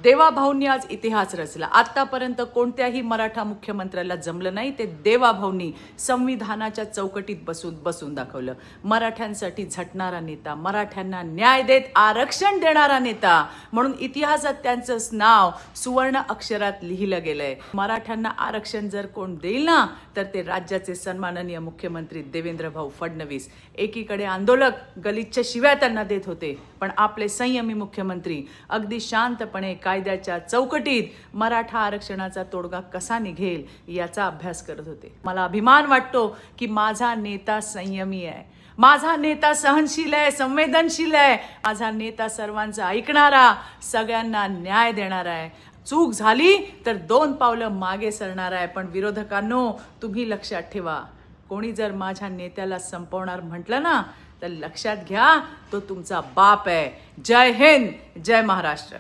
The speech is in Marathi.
देवाभाऊंनी आज इतिहास रचला. आतापर्यंत कोणत्याही मराठा मुख्यमंत्र्याला जमलं नाही ते देवाभाऊंनी संविधानाच्या चौकटीत बसून दाखवलं. मराठ्यांसाठी झटणारा नेता, मराठ्यांना न्याय देत आरक्षण देणारा नेता म्हणून इतिहासात त्यांचं नाव सुवर्ण अक्षरात लिहिलं गेलंय. मराठ्यांना आरक्षण जर कोण देईल ना तर ते राज्याचे सन्माननीय मुख्यमंत्री देवेंद्र भाऊ फडणवीस. एकीकडे आंदोलक गलिच्छ शिव्या त्यांना देत होते, पण आपले संयमी मुख्यमंत्री अगदी शांतपणे कायद्याच्या चौकटीत मराठा आरक्षणाचा तोडगा कसा निघेल याचा अभ्यास करत होते. मला अभिमान वाटतो की माझा नेता संयमी आहे, माझा नेता सहनशील आहे, संवेदनशील आहे, माझा नेता सर्वांचं ऐकणारा, सगळ्यांना न्याय देणारा आहे. चूक झाली तर 2 पावलं मागे सरणार आहे. पण विरोधकांनो, तुम्ही लक्षात ठेवा, कोणी जर माझ्या नेत्याला संपवणार म्हटलं ना तर लक्षात घ्या, तो तुमचा बाप आहे. जय हिंद, जय महाराष्ट्र.